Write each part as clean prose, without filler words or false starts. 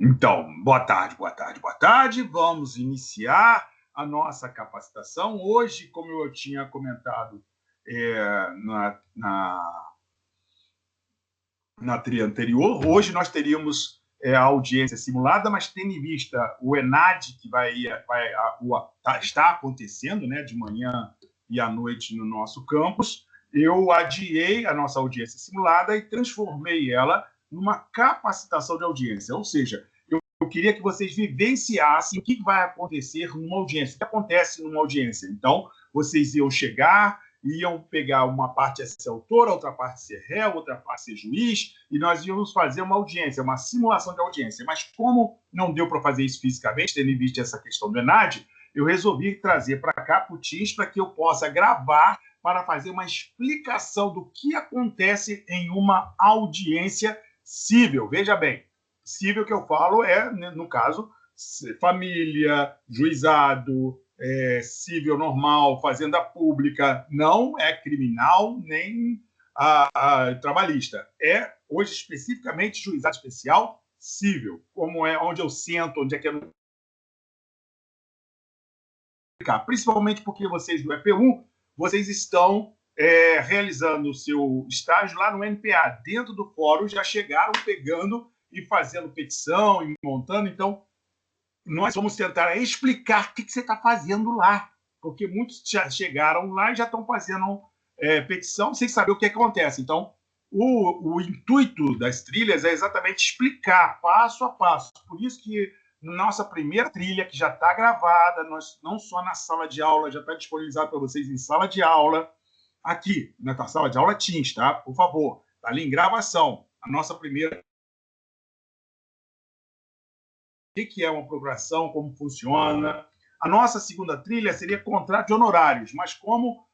Então, boa tarde, boa tarde, boa tarde. Vamos iniciar a nossa capacitação. Hoje, como eu tinha comentado na trilha anterior, hoje nós teríamos a audiência simulada, mas tendo em vista o ENAD, que está acontecendo, né, de manhã e à noite no nosso campus, eu adiei a nossa audiência simulada e transformei ela numa capacitação de audiência, ou seja, eu queria que vocês vivenciassem o que vai acontecer numa audiência, o que acontece numa audiência. Então, vocês iam chegar, iam pegar uma parte a ser autora, outra parte a ser réu, outra parte a ser juiz, e nós íamos fazer uma audiência, uma simulação de audiência. Mas como não deu para fazer isso fisicamente, tendo em vista essa questão do ENAD, eu resolvi trazer para cá para o Teams para que eu possa gravar para fazer uma explicação do que acontece em uma audiência civil. Veja bem, civil que eu falo é, no caso, família, juizado, civil normal, fazenda pública, não é criminal nem trabalhista. É, hoje, especificamente, juizado especial civil, como é onde eu sento, onde é que eu... Principalmente porque vocês do EP1, vocês estão realizando o seu estágio lá no NPA, dentro do fórum, já chegaram pegando e fazendo petição e montando, então nós vamos tentar explicar o que você está fazendo lá, porque muitos já chegaram lá e já estão fazendo petição sem saber o que acontece. Então, o intuito das trilhas é exatamente explicar passo a passo. Por isso que nossa primeira trilha, que já está gravada, nós, não só na sala de aula, já está disponibilizado para vocês em sala de aula, aqui, na sala de aula Teams, tá? Por favor, está ali em gravação. A nossa primeira... O que é uma procuração, como funciona. A nossa segunda trilha seria contrato de honorários, mas como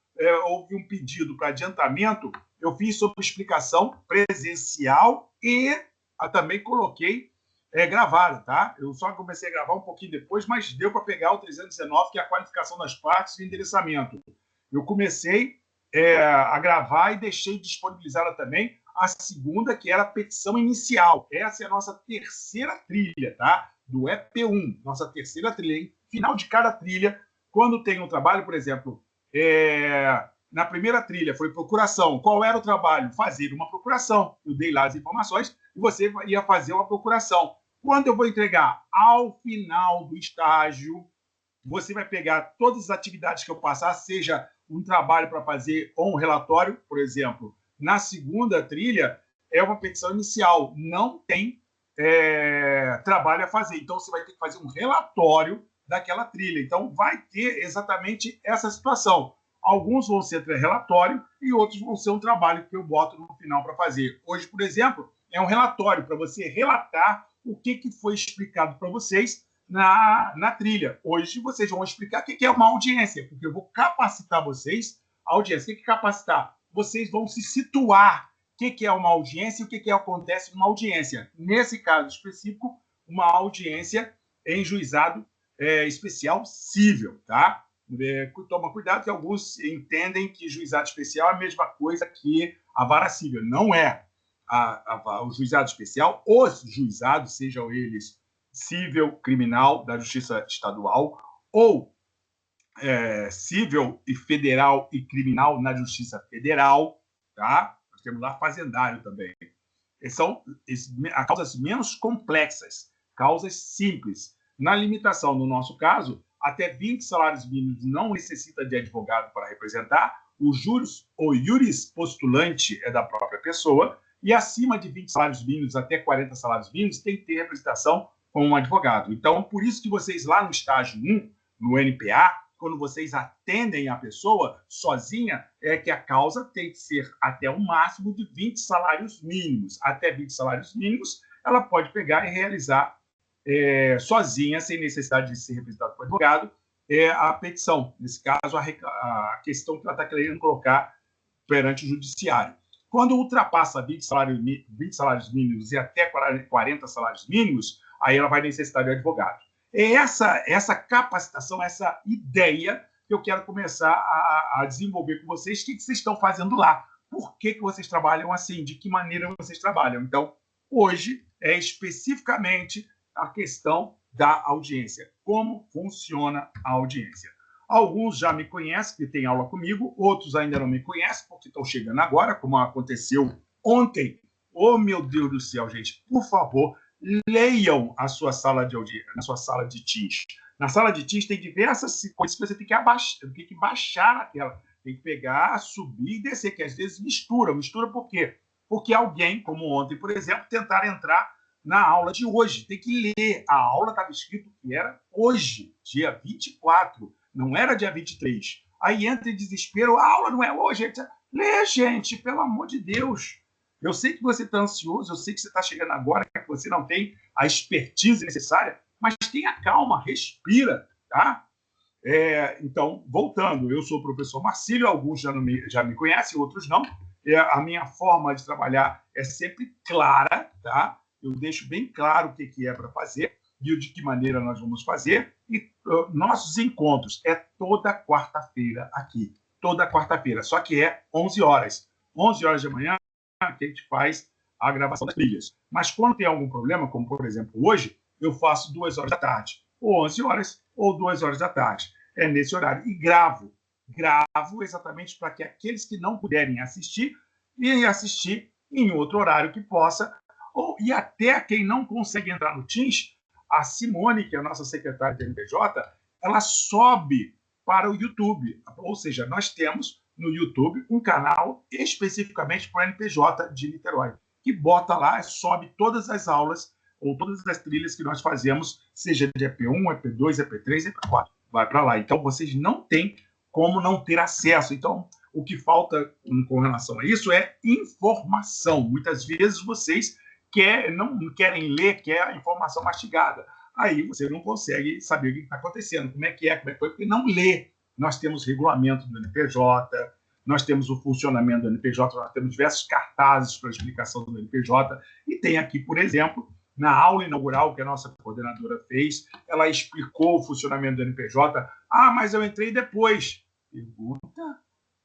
houve um pedido para adiantamento, eu fiz sobre explicação presencial e também coloquei gravada, tá? Eu só comecei a gravar um pouquinho depois, mas deu para pegar o 319, que é a qualificação das partes e endereçamento. Eu comecei a gravar e deixei disponibilizada também a segunda, que era a petição inicial. Essa é a nossa terceira trilha, tá? Do EP1, nossa terceira trilha. Hein? Final de cada trilha, quando tem um trabalho, por exemplo, na primeira trilha foi procuração. Qual era o trabalho? Fazer uma procuração. Eu dei lá as informações e você ia fazer uma procuração. Quando eu vou entregar ao final do estágio, você vai pegar todas as atividades que eu passar, seja um trabalho para fazer ou um relatório, por exemplo. Na segunda trilha, é uma petição inicial, não tem trabalho a fazer. Então, você vai ter que fazer um relatório daquela trilha. Então, vai ter exatamente essa situação. Alguns vão ser relatório e outros vão ser um trabalho que eu boto no final para fazer. Hoje, por exemplo, é um relatório para você relatar o que foi explicado para vocês na trilha. Hoje vocês vão explicar o que é uma audiência, porque eu vou capacitar vocês. A audiência, o que é capacitar? Vocês vão se situar o que é uma audiência e o que acontece numa audiência. Nesse caso específico, uma audiência em juizado especial civil, tá? Toma cuidado que alguns entendem que juizado especial é a mesma coisa que a vara civil. Não é. O juizado especial, os juizados, sejam eles civil, criminal da Justiça Estadual ou civil e federal e criminal na Justiça Federal, tá? Nós temos lá fazendário também. São causas menos complexas, causas simples. Na limitação, no nosso caso, até 20 salários mínimos não necessita de advogado para representar, o juris postulante é da própria pessoa, e acima de 20 salários mínimos até 40 salários mínimos tem que ter representação com um advogado. Então, por isso que vocês lá no estágio 1, no NPA, quando vocês atendem a pessoa sozinha, é que a causa tem que ser até um máximo de 20 salários mínimos. Até 20 salários mínimos, ela pode pegar e realizar sozinha, sem necessidade de ser representada por advogado, a petição. Nesse caso, a questão que ela está querendo colocar perante o judiciário. Quando ultrapassa 20 salários mínimos e até 40 salários mínimos, aí ela vai necessitar de advogado. É essa capacitação, essa ideia que eu quero começar a desenvolver com vocês. O que vocês estão fazendo lá? Por que vocês trabalham assim? De que maneira vocês trabalham? Então, hoje é especificamente a questão da audiência. Como funciona a audiência? Alguns já me conhecem, que têm aula comigo, outros ainda não me conhecem, porque estão chegando agora, como aconteceu ontem. Oh, meu Deus do céu, gente, por favor, leiam a sua sala de audiência, na sua sala de Teams. Na sala de Teams tem diversas coisas que você tem que baixar na tela. Tem que pegar, subir e descer, que às vezes mistura. Mistura por quê? Porque alguém, como ontem, por exemplo, tentaram entrar na aula de hoje. Tem que ler. A aula estava escrito que era hoje, dia 24, não era dia 23. Aí entra em desespero, a aula não é hoje. Lê, gente, pelo amor de Deus. Eu sei que você está ansioso, eu sei que você está chegando agora, que você não tem a expertise necessária, mas tenha calma, respira, tá? Então, voltando, eu sou o professor Marcílio, alguns já me conhecem, outros não. A minha forma de trabalhar é sempre clara, tá? Eu deixo bem claro o que é para fazer e de que maneira nós vamos fazer. E nossos encontros é toda quarta-feira aqui, toda quarta-feira, só que é 11 horas. 11 horas da manhã que a gente faz a gravação das trilhas. Mas quando tem algum problema, como por exemplo hoje, eu faço 2 horas da tarde, ou 11 horas, ou 2 horas da tarde. É nesse horário. E gravo exatamente para que aqueles que não puderem assistir, venham assistir em outro horário que possa, e até quem não consegue entrar no Teams, a Simone, que é a nossa secretária do NPJ, ela sobe para o YouTube. Ou seja, nós temos no YouTube um canal especificamente para o NPJ de Niterói, que bota lá, sobe todas as aulas ou todas as trilhas que nós fazemos, seja de EP1, EP2, EP3, EP4. Vai para lá. Então, vocês não têm como não ter acesso. Então, o que falta com relação a isso é informação. Muitas vezes vocês não querem ler, quer a informação mastigada. Aí você não consegue saber o que está acontecendo, como é que foi, porque não lê. Nós temos regulamento do NPJ, nós temos o funcionamento do NPJ, nós temos diversos cartazes para explicação do NPJ, e tem aqui, por exemplo, na aula inaugural que a nossa coordenadora fez, ela explicou o funcionamento do NPJ. Ah, mas eu entrei depois. Pergunta,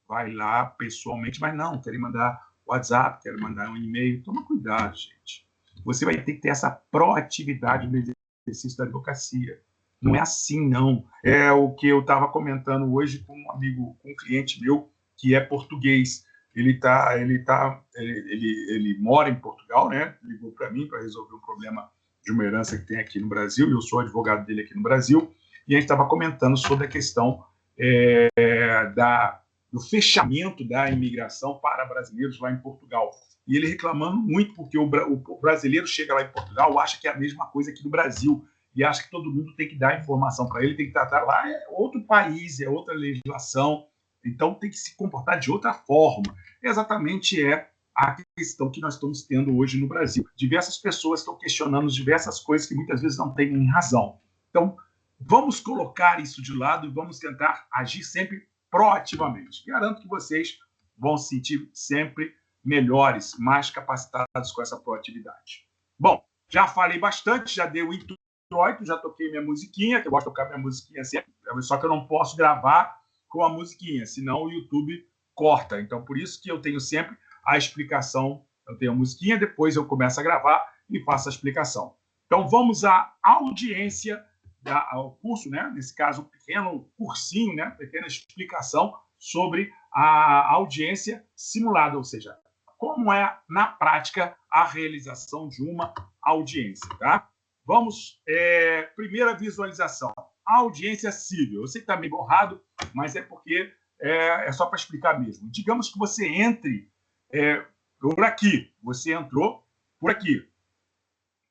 vai lá pessoalmente, mas não, quero mandar WhatsApp, quero mandar um e-mail. Toma cuidado, gente. Você vai ter que ter essa proatividade no exercício da advocacia. Não é assim, não. É o que eu estava comentando hoje com um amigo, com um cliente meu, que é português. Ele mora em Portugal, né? Ligou para mim para resolver um problema de uma herança que tem aqui no Brasil, e eu sou advogado dele aqui no Brasil, e a gente estava comentando sobre a questão do fechamento da imigração para brasileiros lá em Portugal. E ele reclamando muito, porque o brasileiro chega lá em Portugal, acha que é a mesma coisa aqui no Brasil, e acha que todo mundo tem que dar informação para ele, tem que tratar lá, é outro país, é outra legislação, então tem que se comportar de outra forma. Exatamente a questão que nós estamos tendo hoje no Brasil. Diversas pessoas estão questionando diversas coisas que muitas vezes não têm razão. Então, vamos colocar isso de lado e vamos tentar agir sempre proativamente. Garanto que vocês vão se sentir sempre melhores, mais capacitados com essa proatividade. Bom, já falei bastante, já dei o introito, já toquei minha musiquinha, que eu gosto de tocar minha musiquinha sempre, só que eu não posso gravar com a musiquinha, senão o YouTube corta. Então, por isso que eu tenho sempre a explicação. Eu tenho a musiquinha, depois eu começo a gravar e faço a explicação. Então, vamos à audiência, ao curso, né? Nesse caso, um pequeno cursinho, né? Pequena explicação sobre a audiência simulada, ou seja, como é, na prática, a realização de uma audiência, tá? Vamos, primeira visualização. A audiência civil. Eu sei que está meio borrado, mas é porque é só para explicar mesmo. Digamos que você entre por aqui. Você entrou por aqui,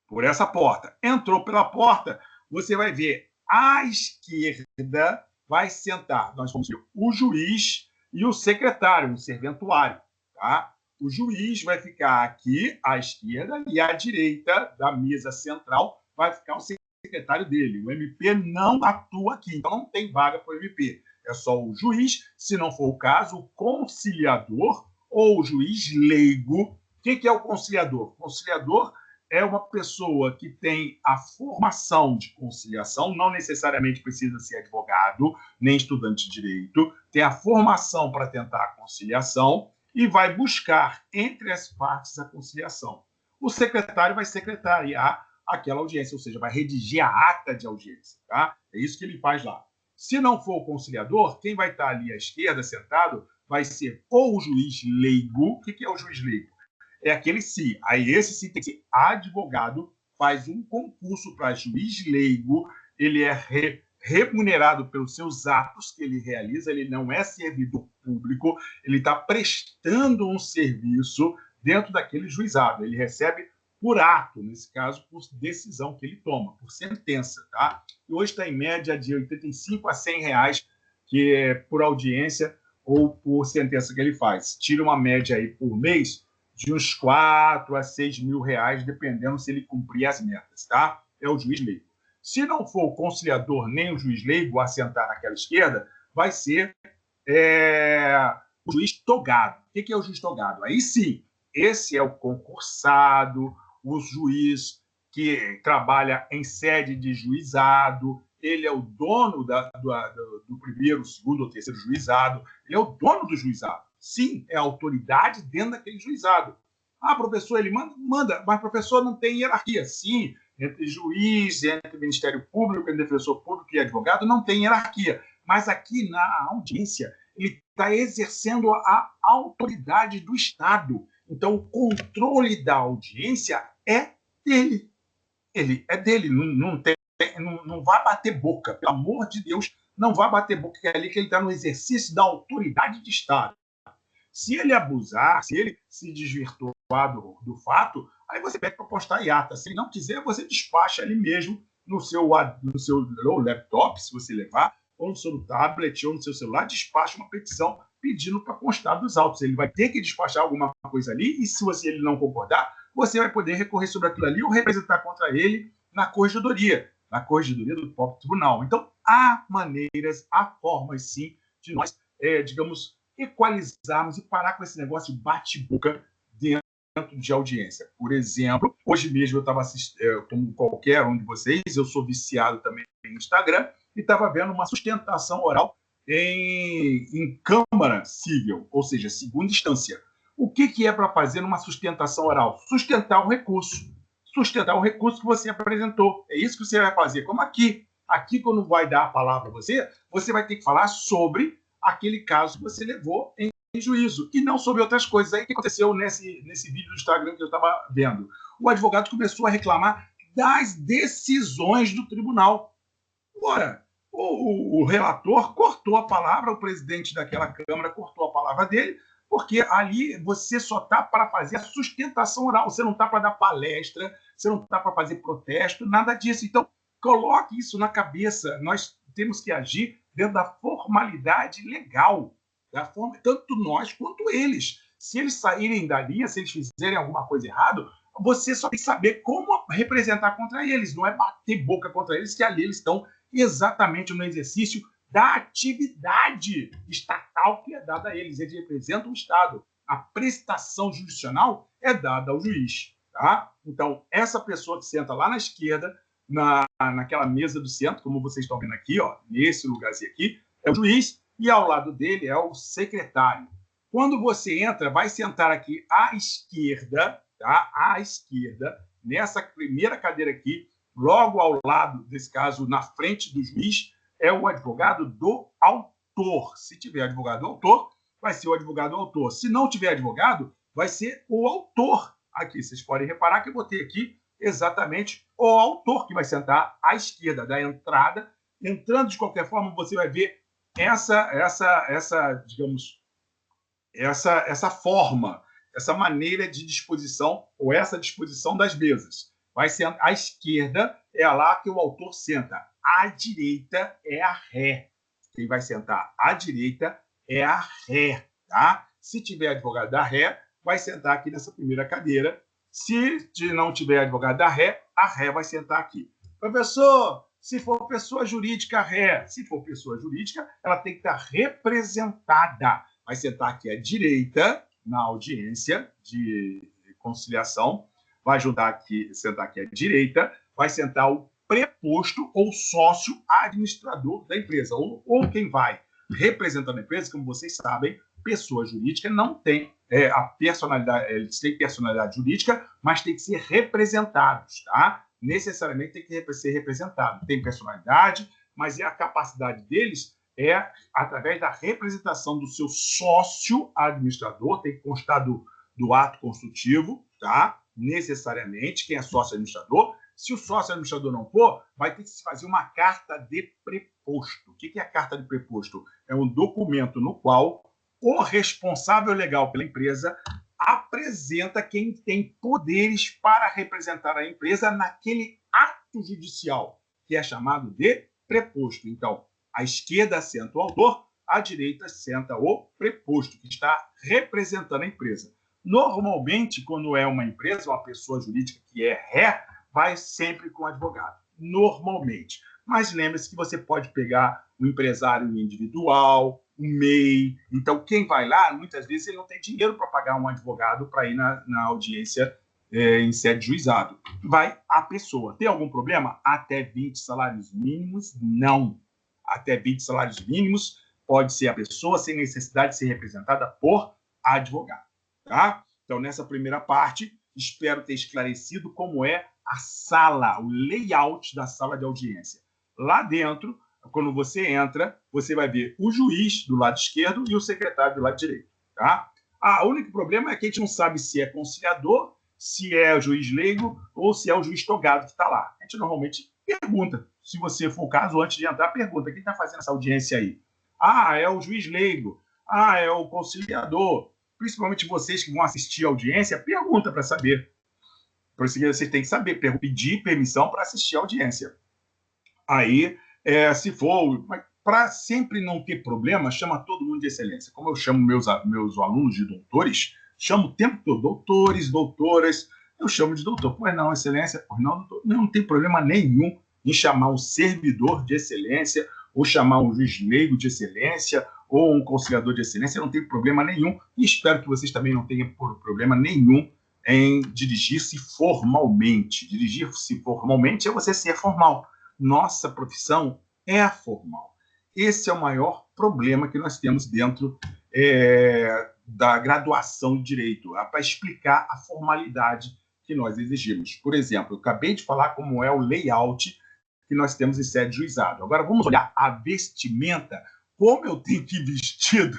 por essa porta. Entrou pela porta, você vai ver à esquerda vai sentar, nós vamos ver o juiz e o secretário, o serventuário, tá? O juiz vai ficar aqui à esquerda e à direita da mesa central vai ficar o secretário dele. O MP não atua aqui, então não tem vaga para o MP. É só o juiz, se não for o caso, o conciliador ou o juiz leigo. O que é o conciliador? O conciliador é uma pessoa que tem a formação de conciliação, não necessariamente precisa ser advogado, nem estudante de direito, tem a formação para tentar a conciliação e vai buscar entre as partes a conciliação. O secretário vai secretariar aquela audiência, ou seja, vai redigir a ata de audiência. Tá? É isso que ele faz lá. Se não for o conciliador, quem vai estar ali à esquerda, sentado, vai ser ou o juiz leigo. O que é o juiz leigo? É aquele sim. Aí esse sim tem que ser advogado, faz um concurso para juiz leigo, ele é remunerado pelos seus atos que ele realiza, ele não é servidor público, ele está prestando um serviço dentro daquele juizado. Ele recebe por ato, nesse caso, por decisão que ele toma, por sentença. Tá? E hoje está em média de 85 a 100 reais, que é por audiência ou por sentença que ele faz. Tira uma média aí por mês de uns 4 a 6 mil reais, dependendo se ele cumprir as metas. Tá? É o juiz leigo. Se não for o conciliador nem o juiz leigo a sentar naquela esquerda, vai ser o juiz togado. O que é o juiz togado? Aí sim, esse é o concursado, o juiz que trabalha em sede de juizado, ele é o dono do primeiro, segundo ou terceiro juizado, ele é o dono do juizado. Sim, é a autoridade dentro daquele juizado. Ah, professor, ele manda, mas professor não tem hierarquia. Sim, entre juiz, entre Ministério Público, entre defensor público e advogado, não tem hierarquia. Mas aqui na audiência, ele está exercendo a autoridade do Estado. Então, o controle da audiência é dele. Ele é dele, não vai bater boca, pelo amor de Deus, não vai bater boca, que é ali que ele está no exercício da autoridade de Estado. Se ele abusar, se ele se desvirtuar do fato, aí você pede para postar em ata. Se ele não quiser, você despacha ali mesmo no seu laptop, se você levar, ou no seu tablet, ou no seu celular, despacha uma petição pedindo para constar dos autos. Ele vai ter que despachar alguma coisa ali, e se ele não concordar, você vai poder recorrer sobre aquilo ali ou representar contra ele na corregedoria do próprio tribunal. Então, há maneiras, há formas, sim, de nós, digamos, equalizarmos e parar com esse negócio de bate-boca dentro de audiência. Por exemplo, hoje mesmo eu estava assistindo, como qualquer um de vocês, eu sou viciado também no Instagram, e estava vendo uma sustentação oral em Câmara Civil, ou seja, segunda instância. O que é para fazer numa sustentação oral? Sustentar o recurso. Sustentar o recurso que você apresentou. É isso que você vai fazer. Como aqui. Aqui, quando vai dar a palavra a você, você vai ter que falar sobre aquele caso que você levou em juízo, e não sobre outras coisas. Aí o que aconteceu nesse vídeo do Instagram que eu estava vendo? O advogado começou a reclamar das decisões do tribunal. Ora, o relator cortou a palavra, o presidente daquela Câmara cortou a palavra dele, porque ali você só está para fazer a sustentação oral, você não está para dar palestra, você não está para fazer protesto, nada disso. Então, coloque isso na cabeça. Nós temos que agir dentro da formalidade legal, tanto nós quanto eles. Se eles saírem da linha, se eles fizerem alguma coisa errada, você só tem que saber como representar contra eles, não é bater boca contra eles, que ali eles estão exatamente no exercício da atividade estatal que é dada a eles. Eles representam o Estado. A prestação jurisdicional é dada ao juiz. Tá? Então, essa pessoa que senta lá na esquerda, naquela mesa do centro, como vocês estão vendo aqui, ó, nesse lugarzinho aqui, é o juiz, e ao lado dele é o secretário. Quando você entra, vai sentar aqui à esquerda, tá? À esquerda, nessa primeira cadeira aqui, logo ao lado, desse caso, na frente do juiz, é o advogado do autor. Se tiver advogado do autor, vai ser o advogado do autor. Se não tiver advogado, vai ser o autor. Aqui, vocês podem reparar que eu botei aqui exatamente o autor que vai sentar à esquerda da entrada. Entrando de qualquer forma, você vai ver digamos, essa forma, essa maneira de disposição, ou essa disposição das mesas. Vai ser à esquerda, é lá que o autor senta. À direita é a ré. Quem vai sentar à direita é a ré, tá? Se tiver advogado da ré, vai sentar aqui nessa primeira cadeira. Se não tiver advogado da ré, a ré vai sentar aqui. Professor, se for pessoa jurídica, ré. Se for pessoa jurídica, ela tem que estar representada. Vai sentar aqui à direita, na audiência de conciliação. Vai sentar aqui à direita, vai sentar o preposto ou sócio administrador da empresa, ou quem vai representando a empresa. Como vocês sabem, pessoa jurídica não tem a personalidade, eles têm personalidade jurídica, mas tem que ser representados, tá? necessariamente tem que ser representado. Tem personalidade, mas a capacidade deles é através da representação do seu sócio administrador, tem que constar do ato constitutivo, tá? Necessariamente, quem é sócio administrador. Se o sócio administrador não for, vai ter que se fazer uma carta de preposto. O que é a carta de preposto? É um documento no qual o responsável legal pela empresa apresenta quem tem poderes para representar a empresa naquele ato judicial, que é chamado de preposto. Então, à esquerda senta o autor, à direita senta o preposto, que está representando a empresa. Normalmente, quando é uma empresa, uma pessoa jurídica que é ré, vai sempre com advogado. Normalmente. Mas lembre-se que você pode pegar um empresário individual, um MEI. Então, quem vai lá, muitas vezes, ele não tem dinheiro para pagar um advogado para ir na audiência em sede de juizado. Vai a pessoa. Tem algum problema? Até 20 salários mínimos? Não. Até 20 salários mínimos pode ser a pessoa sem necessidade de ser representada por advogado. Tá? Então, nessa primeira parte, espero ter esclarecido como é a sala, o layout da sala de audiência. Lá dentro, quando você entra, você vai ver o juiz do lado esquerdo e o secretário do lado direito. Tá? O único problema é que a gente não sabe se é conciliador, se é o juiz leigo ou se é o juiz togado que está lá. A gente normalmente pergunta, se você for o caso, antes de entrar, pergunta, quem está fazendo essa audiência aí? É o juiz leigo. É o conciliador. Principalmente vocês que vão assistir a audiência, pergunta para saber. Por isso que vocês têm que saber, pedir permissão para assistir a audiência. Aí, se for, para sempre não ter problema, chama todo mundo de excelência. Como eu chamo meus alunos de doutores, chamo o tempo todo, doutores, doutoras, eu chamo de doutor. Pois não, excelência, pois não, doutor. Não tem problema nenhum em chamar um servidor de excelência, ou chamar um juiz leigo de excelência, ou um conciliador de excelência, não tem problema nenhum. E espero que vocês também não tenham problema nenhum em dirigir-se formalmente. Dirigir-se formalmente é você ser formal. Nossa profissão é formal. Esse é o maior problema que nós temos dentro da graduação de direito, para explicar a formalidade que nós exigimos. Por exemplo, eu acabei de falar como é o layout que nós temos em sede de juizado. Agora, vamos olhar a vestimenta, como eu tenho que ir vestido.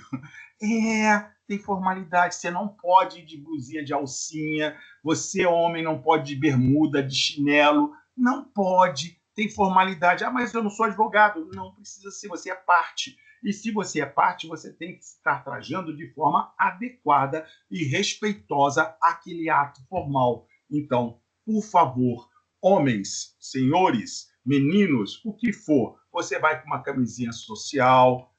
Tem formalidade, você não pode ir de blusinha de alcinha, você, homem, não pode ir de bermuda, de chinelo, não pode, tem formalidade. Mas eu não sou advogado. Não precisa ser, você é parte. E se você é parte, você tem que estar trajando de forma adequada e respeitosa àquele ato formal. Então, por favor, homens, senhores, meninos, o que for, você vai com uma camisinha social,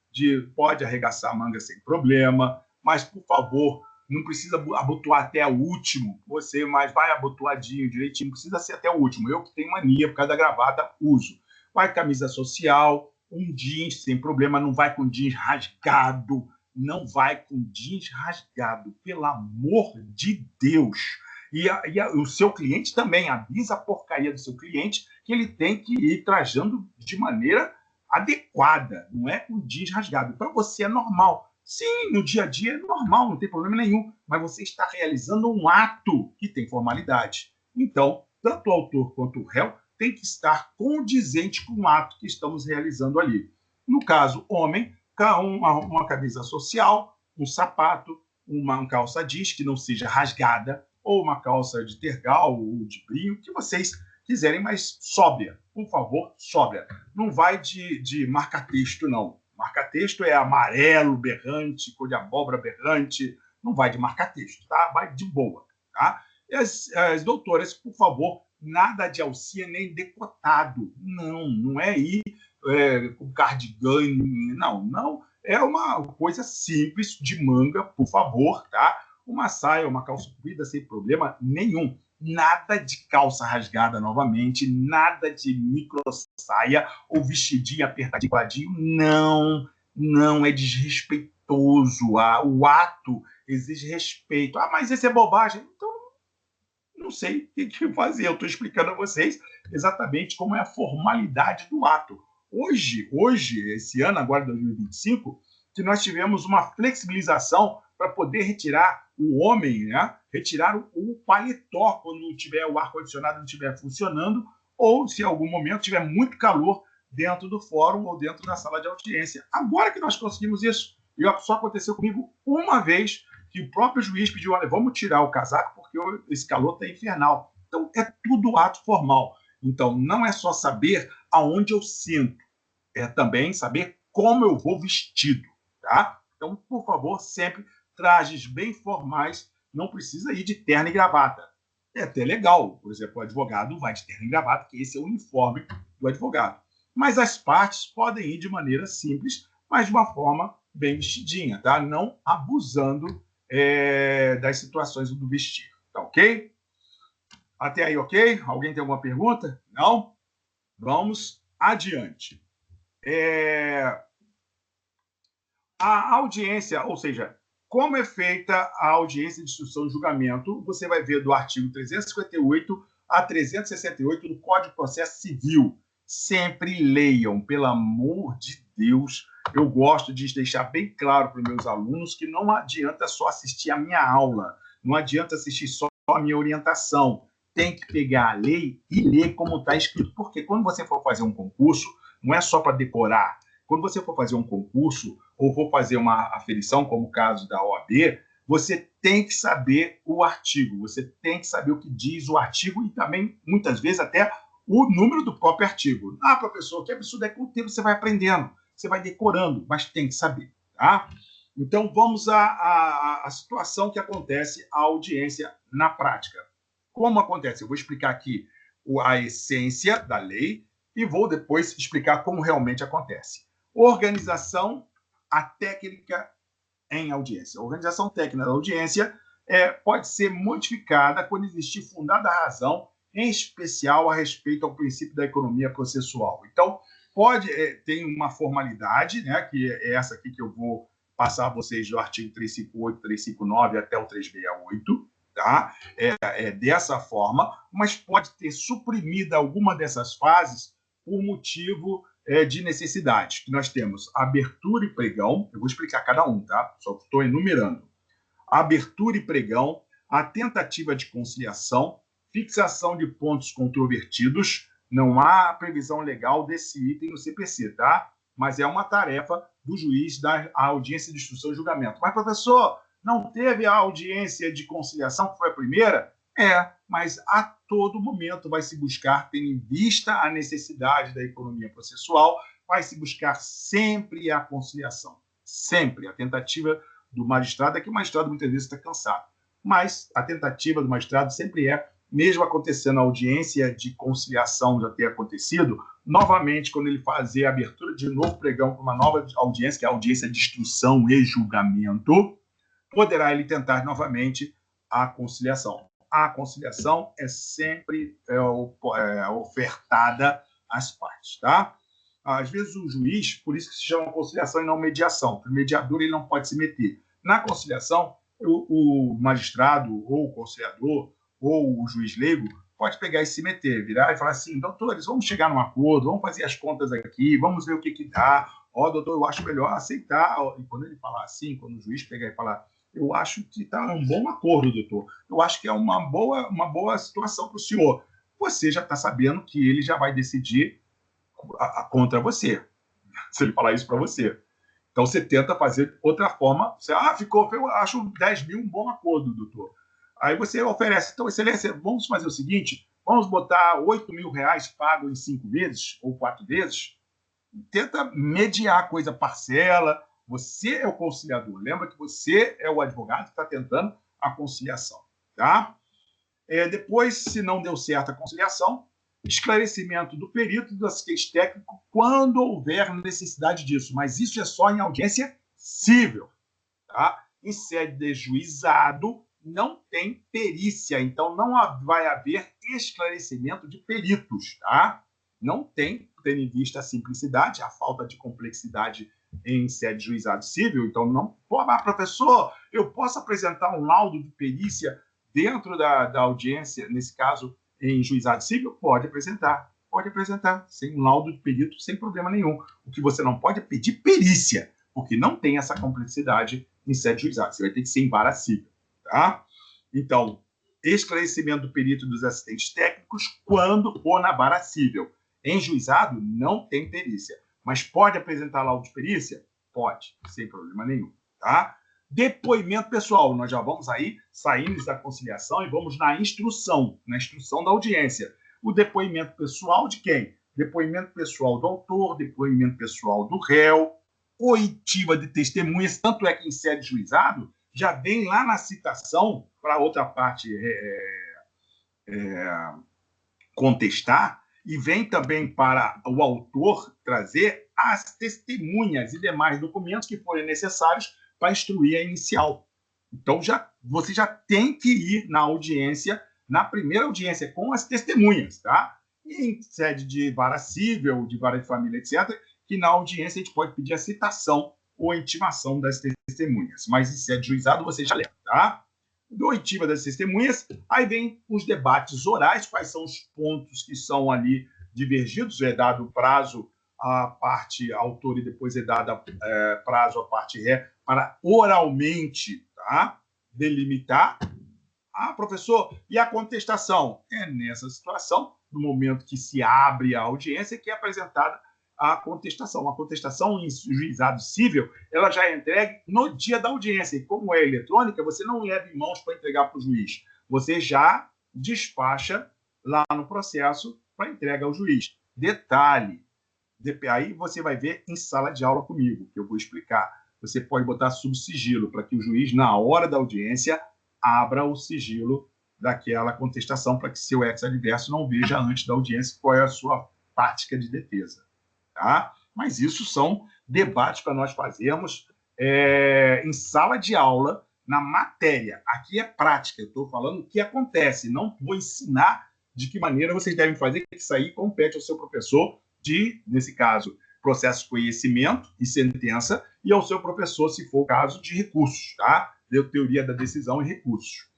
pode arregaçar a manga sem problema, mas, por favor, não precisa abotoar até o último, mas vai abotoadinho, direitinho, não precisa ser até o último. Eu que tenho mania, por causa da gravata, uso. Vai camisa social, um jeans sem problema, não vai com jeans rasgado, não vai com jeans rasgado, pelo amor de Deus. E o seu cliente também, avisa a porcaria do seu cliente que ele tem que ir trajando de maneira adequada, não é com jeans rasgado. Para você é normal. Sim, no dia a dia é normal, não tem problema nenhum, mas você está realizando um ato que tem formalidade. Então, tanto o autor quanto o réu tem que estar condizente com o ato que estamos realizando ali. No caso, homem, uma camisa social, um sapato, uma calça jeans que não seja rasgada, ou uma calça de tergal ou de brinco, que vocês quiserem, mas sóbria. Por favor, sóbria. Não vai de marca-texto, não. Marca-texto é amarelo, berrante, cor de abóbora berrante. Não vai de marca-texto, tá? Vai de boa, tá? E as doutoras, por favor, nada de alcinha nem decotado. Não é ir com cardigan. Não. É uma coisa simples, de manga, por favor, tá? Uma saia, uma calça comprida, sem problema nenhum. Nada de calça rasgada novamente, nada de micro saia ou vestidinho apertadinho. Não é desrespeitoso. O ato exige respeito. Mas isso é bobagem. Então, não sei o que fazer. Eu estou explicando a vocês exatamente como é a formalidade do ato. Hoje, esse ano, agora 2025, que nós tivemos uma flexibilização para poder retirar o homem, né? Retirar o paletó quando tiver o ar-condicionado não estiver funcionando, ou se em algum momento tiver muito calor dentro do fórum ou dentro da sala de audiência. Agora que nós conseguimos isso, e só aconteceu comigo uma vez, que o próprio juiz pediu, olha, vamos tirar o casaco porque esse calor está infernal. Então, é tudo ato formal. Então, não é só saber aonde eu sinto, é também saber como eu vou vestido, tá? Então, por favor, sempre trajes bem formais, não precisa ir de terno e gravata. É até legal, por exemplo, o advogado vai de terno e gravata, que esse é o uniforme do advogado. Mas as partes podem ir de maneira simples, mas de uma forma bem vestidinha, tá? Não abusando das situações do vestir, tá ok? Até aí, ok? Alguém tem alguma pergunta? Não? Vamos adiante. A audiência, ou seja, como é feita a audiência de instrução e julgamento, você vai ver do artigo 358 a 368 do Código de Processo Civil. Sempre leiam, pelo amor de Deus. Eu gosto de deixar bem claro para os meus alunos que não adianta só assistir a minha aula, não adianta assistir só a minha orientação. Tem que pegar a lei e ler como está escrito. Porque quando você for fazer um concurso, não é só para decorar. Quando você for fazer um concurso ou for fazer uma aferição, como o caso da OAB, você tem que saber o artigo, você tem que saber o que diz o artigo e também, muitas vezes, até o número do próprio artigo. Ah, professor, que absurdo, é que com o tempo você vai aprendendo, você vai decorando, mas tem que saber, tá? Então, vamos à situação que acontece a audiência na prática. Como acontece? Eu vou explicar aqui a essência da lei e vou depois explicar como realmente acontece. Organização, a técnica em audiência. A organização técnica da audiência pode ser modificada quando existir fundada razão, em especial a respeito ao princípio da economia processual. Então, pode ter uma formalidade, né, que é essa aqui que eu vou passar a vocês do artigo 358, 359 até o 368, tá? Dessa forma, mas pode ter suprimida alguma dessas fases por motivo de necessidade. Que nós temos abertura e pregão, eu vou explicar cada um, tá? Só estou enumerando. Abertura e pregão, a tentativa de conciliação, fixação de pontos controvertidos, não há previsão legal desse item no CPC, tá? Mas é uma tarefa do juiz da audiência de instrução e julgamento. Mas, professor, não teve a audiência de conciliação, que foi a primeira? Mas a todo momento vai se buscar, tendo em vista a necessidade da economia processual, vai se buscar sempre a conciliação. Sempre. A tentativa do magistrado é que o magistrado muitas vezes está cansado. Mas a tentativa do magistrado sempre mesmo acontecendo a audiência de conciliação já ter acontecido, novamente, quando ele fazer a abertura de novo pregão para uma nova audiência, que é a audiência de instrução e julgamento, poderá ele tentar novamente a conciliação. A conciliação é sempre ofertada às partes, tá? Às vezes o juiz, por isso que se chama conciliação e não mediação, o mediador ele não pode se meter. Na conciliação, o magistrado ou o conciliador ou o juiz leigo pode pegar e se meter, virar e falar assim, doutores, vamos chegar num acordo, vamos fazer as contas aqui, vamos ver o que dá. Doutor, eu acho melhor aceitar. E quando ele falar assim, quando o juiz pegar e falar, eu acho que está um bom acordo, doutor. Eu acho que é uma boa situação para o senhor. Você já está sabendo que ele já vai decidir contra você, se ele falar isso para você. Então, você tenta fazer outra forma. Você, eu acho 10 mil um bom acordo, doutor. Aí você oferece, então, excelência, vamos fazer o seguinte, vamos botar 8 mil reais pago em 5 vezes ou 4 vezes. Tenta mediar a coisa, parcela. Você é o conciliador. Lembra que você é o advogado que está tentando a conciliação, tá? Depois, se não deu certo a conciliação, esclarecimento do perito e do assistente técnico quando houver necessidade disso. Mas isso é só em audiência civil, tá? Em sede de juizado, não tem perícia. Então, não vai haver esclarecimento de peritos, tá? Não tem, tendo em vista a simplicidade, a falta de complexidade em sede de juizado civil. Então, não. Professor, eu posso apresentar um laudo de perícia dentro da audiência, nesse caso, em juizado civil? Pode apresentar, sem um laudo de perito, sem problema nenhum. O que você não pode é pedir perícia, porque não tem essa complexidade em sede de juizado. Você vai ter que ser em vara civil, tá? Então, esclarecimento do perito e dos assistentes técnicos quando for na vara civil. Em juizado, não tem perícia. Mas pode apresentar laudo de perícia? Pode, sem problema nenhum, tá? Depoimento pessoal. Nós já vamos aí, saímos da conciliação e vamos na instrução da audiência. O depoimento pessoal de quem? Depoimento pessoal do autor, depoimento pessoal do réu, oitiva de testemunhas, tanto é que em sede de juizado já vem lá na citação para a outra parte contestar, e vem também para o autor trazer as testemunhas e demais documentos que forem necessários para instruir a inicial. Então, você já tem que ir na audiência, na primeira audiência, com as testemunhas, tá? E em sede de vara civil, de vara de família, etc., que na audiência a gente pode pedir a citação ou a intimação das testemunhas. Mas em sede de juizado você já leva, tá? Do oitiva das testemunhas, aí vem os debates orais, quais são os pontos que são ali divergidos, é dado prazo à parte autor e depois é dado prazo à parte ré para oralmente, tá, delimitar. Ah, professor, e a contestação? É nessa situação, no momento que se abre a audiência, que é apresentada a contestação. A contestação em juizado civil, ela já é entregue no dia da audiência. E como é eletrônica, você não leva em mãos para entregar para o juiz. Você já despacha lá no processo para entrega ao juiz. Detalhe, aí você vai ver em sala de aula comigo, que eu vou explicar. Você pode botar subsigilo para que o juiz, na hora da audiência, abra o sigilo daquela contestação para que seu ex-adverso não veja antes da audiência qual é a sua tática de defesa. Tá? Mas isso são debates para nós fazermos em sala de aula, na matéria. Aqui é prática, eu estou falando o que acontece, não vou ensinar de que maneira vocês devem fazer, que isso aí compete ao seu professor de, nesse caso, processo de conhecimento e sentença, e ao seu professor, se for o caso, de recursos, tá? De teoria da decisão e recursos.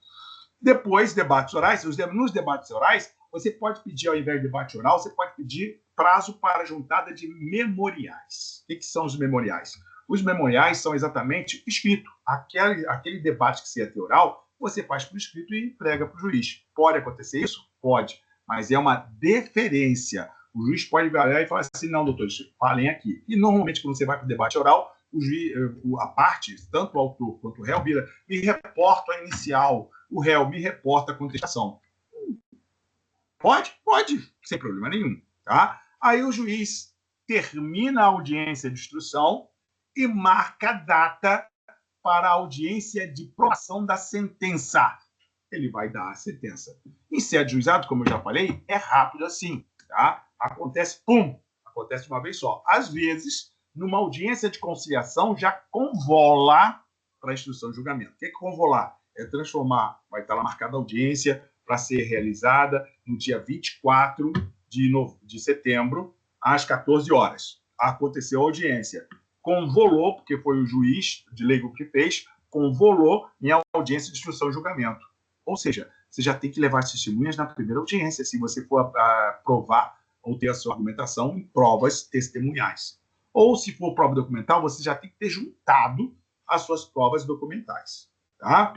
Depois, debates orais. Nos debates orais, você pode pedir, ao invés de debate oral, você pode pedir prazo para juntada de memoriais. O que são os memoriais? Os memoriais são exatamente escrito. Aquele debate que se ia ter oral, você faz por escrito e entrega para o juiz. Pode acontecer isso? Pode. Mas é uma deferência. O juiz pode olhar e falar assim, não, doutor, falem aqui. E normalmente, quando você vai para o debate oral, o juiz, a parte, tanto o autor quanto o réu, vira, me reporta a inicial, o réu me reporta a contestação. Pode? Pode, sem problema nenhum. Tá? Aí o juiz termina a audiência de instrução e marca a data para a audiência de provação da sentença. Ele vai dar a sentença. Em sede de juizado, como eu já falei, é rápido assim. Tá? Acontece, pum, acontece de uma vez só. Às vezes, numa audiência de conciliação, já convola para a instrução de julgamento. O que é convolar? É transformar, vai estar lá marcada a audiência para ser realizada no dia 24 de setembro, às 14 horas. Aconteceu a audiência. Convolou, porque foi o juiz de leigo que fez, convolou em audiência de instrução de julgamento. Ou seja, você já tem que levar as testemunhas na primeira audiência, se você for provar ou ter a sua argumentação em provas testemunhais. Ou, se for prova documental, você já tem que ter juntado as suas provas documentais. Tá?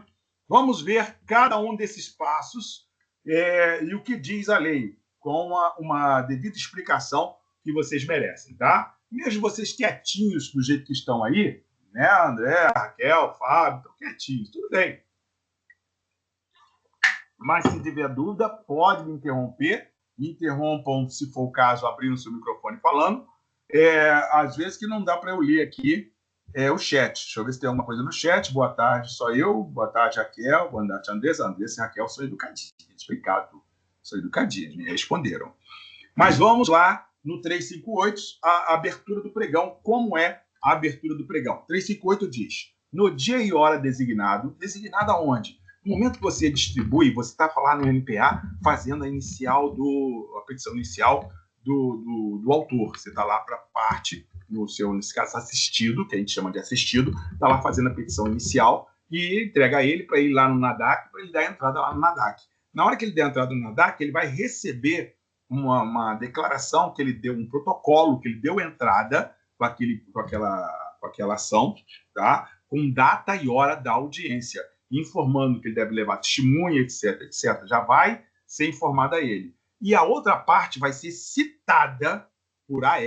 Vamos ver cada um desses passos e o que diz a lei, com uma devida explicação que vocês merecem. Tá? Mesmo vocês quietinhos do jeito que estão aí, né, André, Raquel, Fábio, estão quietinhos, tudo bem. Mas se tiver dúvida, pode me interromper. Me interrompam, se for o caso, abrindo o seu microfone falando. Às vezes que não dá para eu ler aqui o chat. Deixa eu ver se tem alguma coisa no chat. Boa tarde, só eu. Boa tarde, Raquel. Boa tarde, Andressa. Andressa e Raquel são educadinhas. Explicado. São educadinhas, me responderam. Mas vamos lá no 358, a abertura do pregão. Como é a abertura do pregão? 358 diz, no dia e hora designado, designado aonde? No momento que você distribui, você está falando no NPA, fazendo a petição inicial do autor. Você está lá para a parte, nesse caso, assistido, que a gente chama de assistido, está lá fazendo a petição inicial e entrega a ele para ir lá no NADAC, para ele dar a entrada lá no NADAC. Na hora que ele der a entrada no NADAC, ele vai receber uma declaração que ele deu, um protocolo que ele deu entrada com aquela ação, tá? com data e hora da audiência, informando que ele deve levar testemunha, etc, etc. Já vai ser informado a ele. E a outra parte vai ser citada por AR,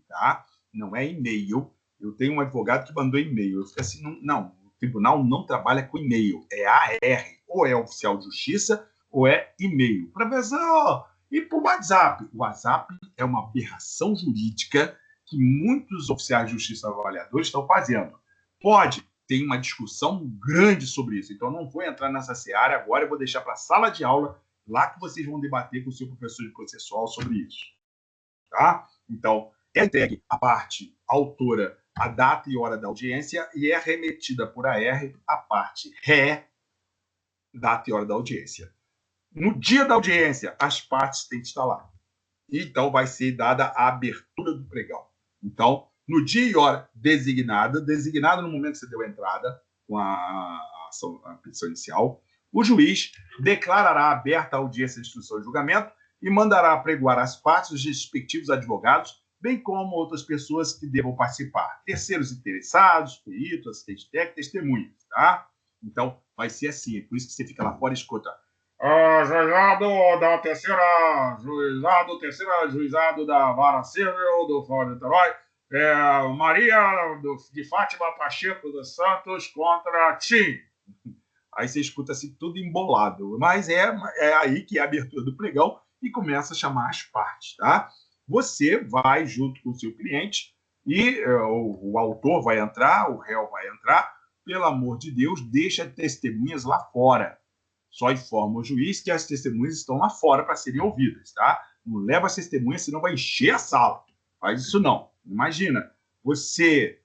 tá? Não é e-mail. Eu tenho um advogado que mandou e-mail. Eu fiquei assim, não, o tribunal não trabalha com e-mail. É AR. Ou é oficial de justiça, ou é e-mail. Professor, e por WhatsApp? O WhatsApp é uma aberração jurídica que muitos oficiais de justiça avaliadores estão fazendo. Pode, tem uma discussão grande sobre isso. Então, não vou entrar nessa seara agora, eu vou deixar para a sala de aula, lá que vocês vão debater com o seu professor de processual sobre isso. Tá? Então, é entregue a parte autora, a data e hora da audiência, e é remetida por AR a parte ré, data e hora da audiência. No dia da audiência, as partes têm que estar lá. Então, vai ser dada a abertura do pregão. Então, no dia e hora designado no momento que você deu a entrada com a petição inicial, o juiz declarará aberta a audiência de instrução e julgamento e mandará apregoar as partes os respectivos advogados, bem como outras pessoas que devam participar, terceiros interessados, peritos, assistente técnico, testemunhas, tá? Então, vai ser assim, é por isso que você fica lá fora e escuta. Juizado da Vara Civil do Fórum de Niterói, Maria de Fátima Pacheco dos Santos contra Tim. Aí você escuta assim tudo embolado, mas é aí que é a abertura do pregão e começa a chamar as partes, tá? Você vai junto com o seu cliente e o autor vai entrar, o réu vai entrar, pelo amor de Deus, deixa testemunhas lá fora. Só informa o juiz que as testemunhas estão lá fora para serem ouvidas, tá? Não leva as testemunhas, senão vai encher a sala. Faz isso não. Imagina, você,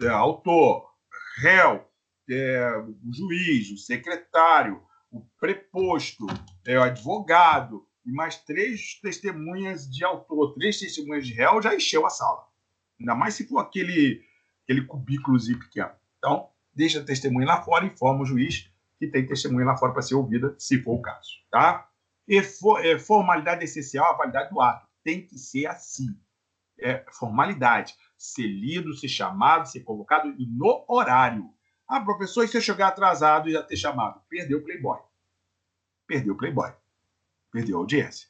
autor, réu, o juiz, o secretário, o preposto, o advogado, e mais 3 testemunhas de autor, 3 testemunhas de réu, já encheu a sala. Ainda mais se for aquele cubículozinho pequeno. Então, deixa a testemunha lá fora e informa o juiz que tem testemunha lá fora para ser ouvida, se for o caso, tá? E formalidade essencial, a validade do ato. Tem que ser assim. Formalidade. Ser lido, ser chamado, ser convocado e no horário. Ah, professor, e se eu chegar atrasado e já ter chamado? Perdeu o Playboy. Perdeu o Playboy. Perdeu a audiência.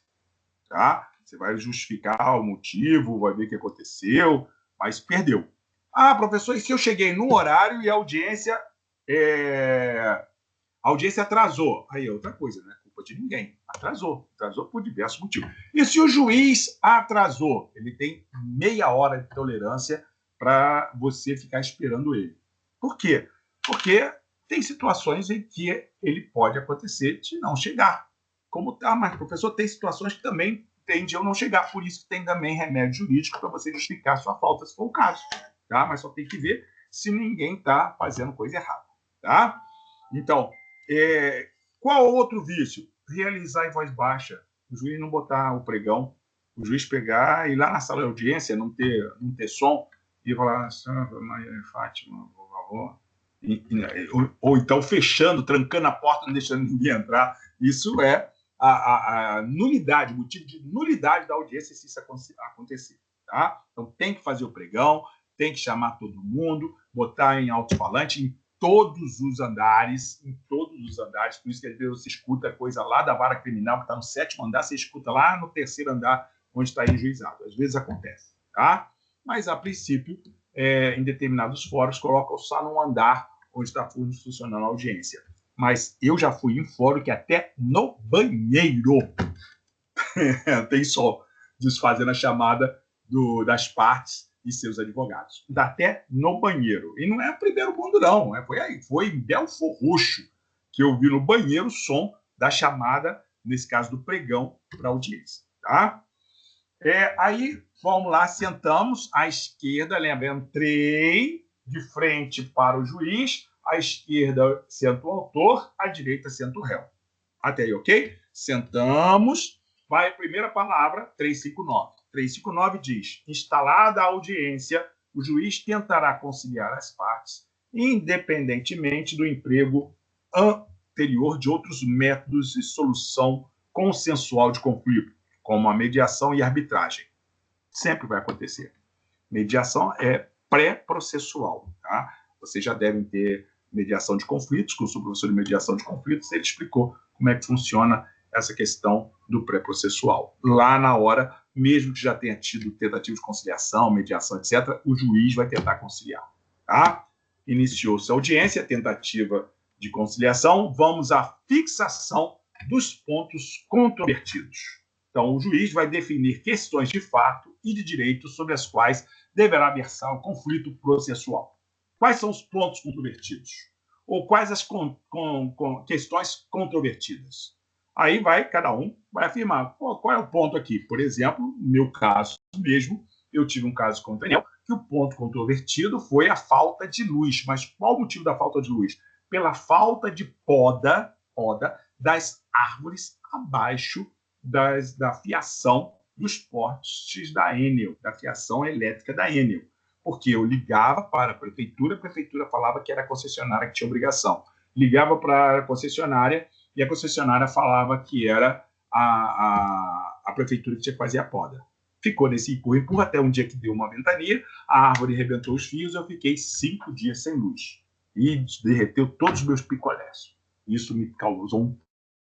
Tá? Você vai justificar o motivo, vai ver o que aconteceu, mas perdeu. Ah, professor, e se eu cheguei no horário e a audiência atrasou? Aí é outra coisa, não é culpa de ninguém. Atrasou por diversos motivos. E se o juiz atrasou? Ele tem meia hora de tolerância para você ficar esperando ele. Por quê? Porque tem situações em que ele pode acontecer de não chegar. Mas professor, tem situações que também tem de eu não chegar. Por isso que tem também remédio jurídico para você justificar a sua falta, se for o caso. Tá? Mas só tem que ver se ninguém está fazendo coisa errada. Tá? Então, qual outro vício? Realizar em voz baixa. O juiz não botar o pregão, o juiz pegar e ir lá na sala de audiência, não ter som, e falar, Santa Maria Fátima, por favor. Ou então fechando, trancando a porta, não deixando ninguém entrar. Isso é a nulidade, o motivo de nulidade da audiência se isso acontecer. Tá? Então tem que fazer o pregão, tem que chamar todo mundo, botar em alto-falante, em todos os andares, por isso que às vezes você escuta coisa lá da vara criminal, que está no 7º andar, você escuta lá no 3º andar, onde está enjuizado. Às vezes acontece, tá? Mas, a princípio, em determinados fóruns, colocam só num andar onde está funcionando a audiência. Mas eu já fui em fórum que até no banheiro tem som desfazendo a chamada das partes e seus advogados. Até no banheiro. E não é o primeiro mundo, não. Foi em Belfor Roxo que eu vi no banheiro o som da chamada, nesse caso do pregão, para audiência. Tá? Aí, vamos lá, sentamos à esquerda, lembrando, entrei de frente para o juiz, à esquerda senta o autor, à direita senta o réu. Até aí, ok? Sentamos, vai a primeira palavra, 359. 359 diz, instalada a audiência, o juiz tentará conciliar as partes, independentemente do emprego anterior de outros métodos de solução consensual de conflito, como a mediação e a arbitragem. Sempre vai acontecer. Mediação é pré-processual. Tá? Vocês já devem ter mediação de conflitos, com o seu professor de mediação de conflitos, ele explicou como é que funciona essa questão do pré-processual. Lá na hora, mesmo que já tenha tido tentativa de conciliação, mediação, etc., o juiz vai tentar conciliar. Tá? Iniciou-se a audiência, tentativa de conciliação, vamos à fixação dos pontos controvertidos. Então, o juiz vai definir questões de fato e de direito sobre as quais deverá versar o conflito processual. Quais são os pontos controvertidos? Ou quais as questões controvertidas? Aí cada um vai afirmar qual é o ponto aqui. Por exemplo, no meu caso mesmo, eu tive um caso com o Daniel, que o ponto controvertido foi a falta de luz. Mas qual o motivo da falta de luz? Pela falta de poda das árvores abaixo da fiação dos postes da Enel, da fiação elétrica da Enel. Porque eu ligava para a prefeitura falava que era a concessionária que tinha obrigação. Ligava para a concessionária e a concessionária falava que era a prefeitura que tinha que fazer a poda. Ficou nesse empurra até um dia que deu uma ventania, a árvore arrebentou os fios, eu fiquei 5 dias sem luz. E derreteu todos os meus picolés. Isso me causou um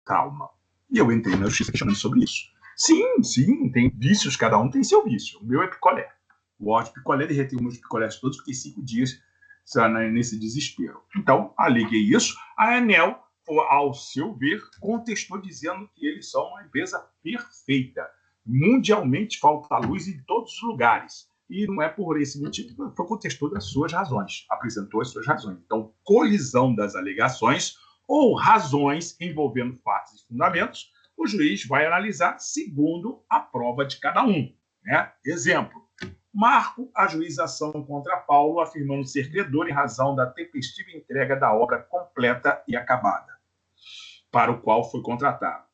trauma. E eu entrei na justiça questionando sobre isso. Sim, tem vícios, cada um tem seu vício. O meu é picolé. O ódio picolé derreteu meus picolés todos, fiquei 5 dias nesse desespero. Então, aleguei isso. A Enel, ao seu ver, contestou dizendo que eles são uma empresa perfeita. Mundialmente falta luz em todos os lugares. E não é por esse motivo, foi contestou das suas razões, apresentou as suas razões. Então, colisão das alegações ou razões envolvendo fatos e fundamentos, o juiz vai analisar segundo a prova de cada um. Né? Exemplo, Marco ajuiza ação contra Paulo, afirmando ser credor em razão da tempestiva entrega da obra completa e acabada, para o qual foi contratado.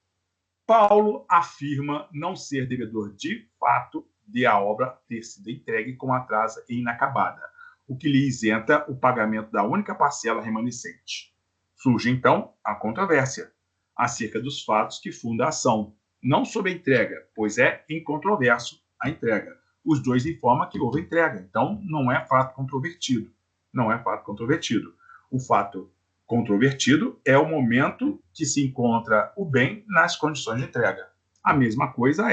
Paulo afirma não ser devedor de fato de a obra ter sido entregue com atraso e inacabada, o que lhe isenta o pagamento da única parcela remanescente. Surge, então, a controvérsia acerca dos fatos que funda a ação, não sobre a entrega, pois é incontroverso a entrega. Os dois informam que houve entrega, então não é fato controvertido. Não é fato controvertido. O fato controvertido é o momento que se encontra o bem nas condições de entrega. A mesma coisa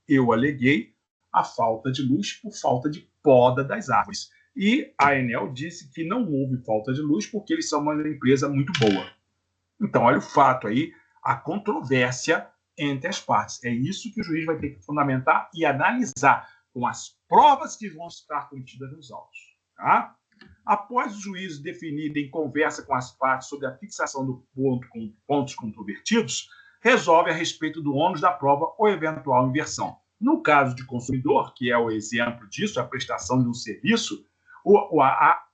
eu aleguei a falta de luz por falta de poda das árvores. E a Enel disse que não houve falta de luz porque eles são uma empresa muito boa. Então, olha o fato aí, a controvérsia entre as partes. É isso que o juiz vai ter que fundamentar e analisar com as provas que vão estar contidas nos autos. Tá? Após o juízo definir em conversa com as partes sobre a fixação do ponto com pontos controvertidos, resolve a respeito do ônus da prova ou eventual inversão. No caso de consumidor, que é o exemplo disso, a prestação de um serviço,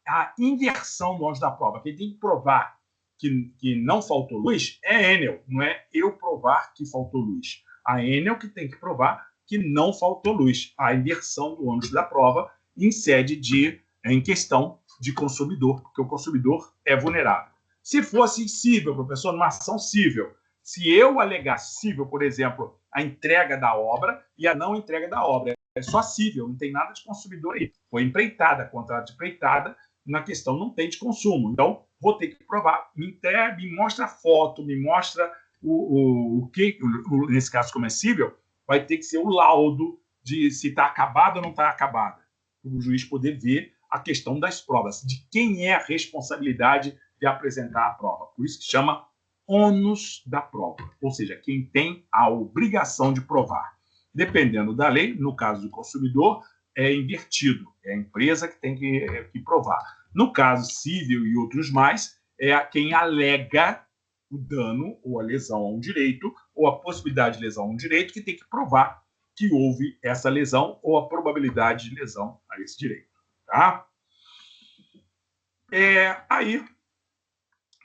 a inversão do ônus da prova, quem tem que provar que não faltou luz é a Enel, não é eu provar que faltou luz. A Enel que tem que provar que não faltou luz. A inversão do ônus da prova em questão de consumidor, porque o consumidor é vulnerável. Se fosse cível, professor, numa ação cível, se eu alegar cível, por exemplo, a entrega da obra e a não entrega da obra, é só cível, não tem nada de consumidor aí. Foi empreitada, contrato de empreitada, na questão não tem de consumo. Então, vou ter que provar. Me mostra a foto, me mostra o que, nesse caso, como é cível, vai ter que ser o laudo de se está acabado ou não está acabada. O juiz poder ver a questão das provas, de quem é a responsabilidade de apresentar a prova. Por isso que chama ônus da prova, ou seja, quem tem a obrigação de provar. Dependendo da lei, no caso do consumidor, é invertido, é a empresa que tem que provar. No caso civil e outros mais, é quem alega o dano ou a lesão a um direito, ou a possibilidade de lesão a um direito, que tem que provar que houve essa lesão ou a probabilidade de lesão a esse direito. Tá? Aí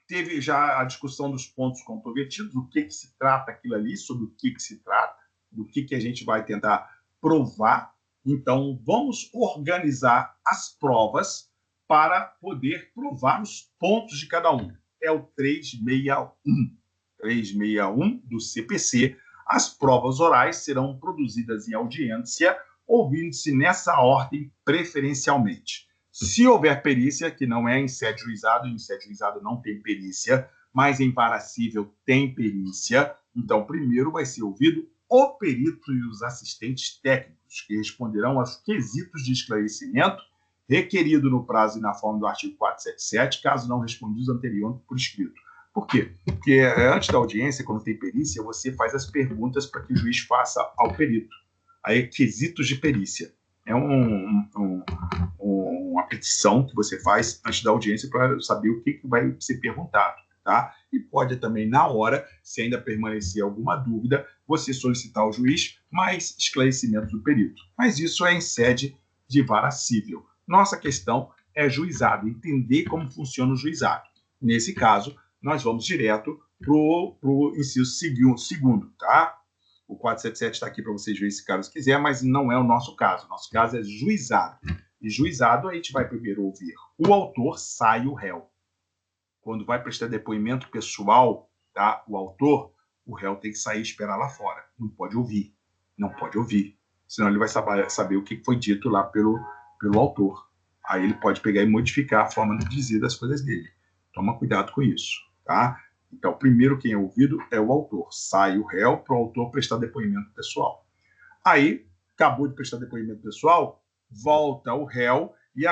teve já a discussão dos pontos controvertidos, do que se trata aquilo ali, sobre o que se trata, do que a gente vai tentar provar. Então, vamos organizar as provas para poder provar os pontos de cada um. É o 361. 361 do CPC. As provas orais serão produzidas em audiência, ouvindo-se nessa ordem preferencialmente. Se houver perícia, que não é em sede juizado, em sede juizado não tem perícia, mas em vara civil tem perícia, então primeiro vai ser ouvido o perito e os assistentes técnicos, que responderão aos quesitos de esclarecimento requerido no prazo e na forma do artigo 477, caso não respondidos anteriormente por escrito. Por quê? Porque antes da audiência, quando tem perícia, você faz as perguntas para que o juiz faça ao perito. Aí, quesitos de perícia. É uma petição que você faz antes da audiência para saber o que vai ser perguntado. Tá? E pode também, na hora, se ainda permanecer alguma dúvida, você solicitar ao juiz mais esclarecimento do perito. Mas isso é em sede de vara civil. Nossa questão é juizado, entender como funciona o juizado. Nesse caso, nós vamos direto para o inciso segundo, tá? O 477 está aqui para vocês verem se caso quiser, mas não é o nosso caso. Nosso caso é juizado. E juizado, a gente vai primeiro ouvir o autor, sai o réu. Quando vai prestar depoimento pessoal, tá? O réu tem que sair e esperar lá fora. Não pode ouvir. Não pode ouvir. Senão ele vai saber o que foi dito lá pelo autor. Aí ele pode pegar e modificar a forma de dizer das coisas dele. Toma cuidado com isso, tá? Então, primeiro quem é ouvido é o autor. Sai o réu para o autor prestar depoimento pessoal. Aí, acabou de prestar depoimento pessoal, volta o réu e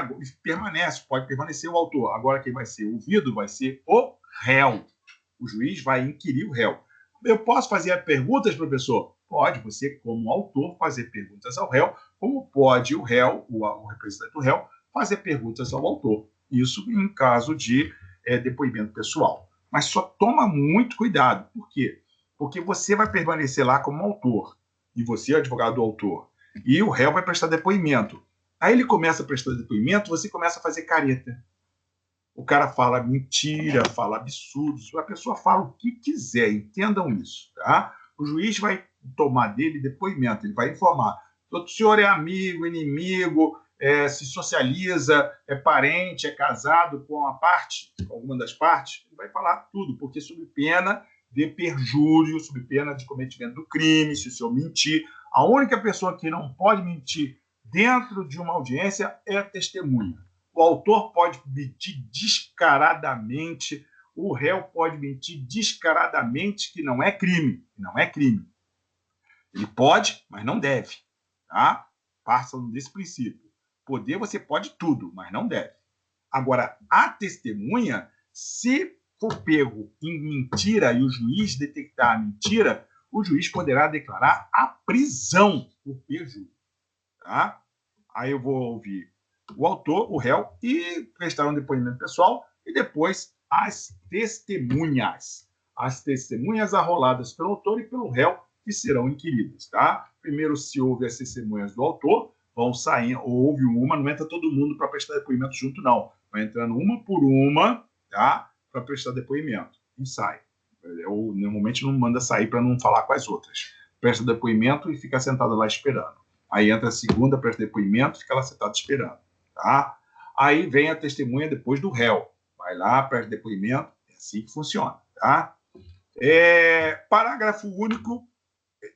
permanece, pode permanecer o autor. Agora quem vai ser ouvido vai ser o réu. O juiz vai inquirir o réu. Eu posso fazer perguntas, professor? Pode, você, como autor, fazer perguntas ao réu, como pode o réu, o representante do réu, fazer perguntas ao autor. Isso em caso de depoimento pessoal. Mas só toma muito cuidado. Por quê? Porque você vai permanecer lá como autor, e você é advogado do autor, e o réu vai prestar depoimento. Aí ele começa a prestar depoimento, você começa a fazer careta. O cara fala mentira, fala absurdos, a pessoa fala o que quiser, entendam isso, tá? O juiz vai tomar dele depoimento, ele vai informar. O senhor é amigo, inimigo, se socializa, é parente, é casado com a parte, com alguma das partes, ele vai falar tudo, porque sob pena de perjúrio, sob pena de cometimento do crime, se o senhor mentir. A única pessoa que não pode mentir dentro de uma audiência é a testemunha. O autor pode mentir descaradamente, o réu pode mentir descaradamente, que não é crime, não é crime. Ele pode, mas não deve, tá? Partam desse princípio. Poder você pode tudo, mas não deve. Agora, a testemunha, se for pego em mentira e o juiz detectar a mentira, o juiz poderá declarar a prisão por perjúrio, tá? Aí eu vou ouvir o autor, o réu, e prestar um depoimento pessoal, e depois as testemunhas. As testemunhas arroladas pelo autor e pelo réu, que serão inquiridas, tá? Primeiro se ouve as testemunhas do autor, vão sair, ouve uma, não entra todo mundo para prestar depoimento junto, não. Vai entrando uma por uma, tá? Para prestar depoimento. E sai. Eu normalmente não manda sair para não falar com as outras. Presta depoimento e fica sentado lá esperando. Aí entra a segunda, presta depoimento, fica lá sentado esperando, tá? Aí vem a testemunha depois do réu. Vai lá, presta depoimento, é assim que funciona, tá? Parágrafo único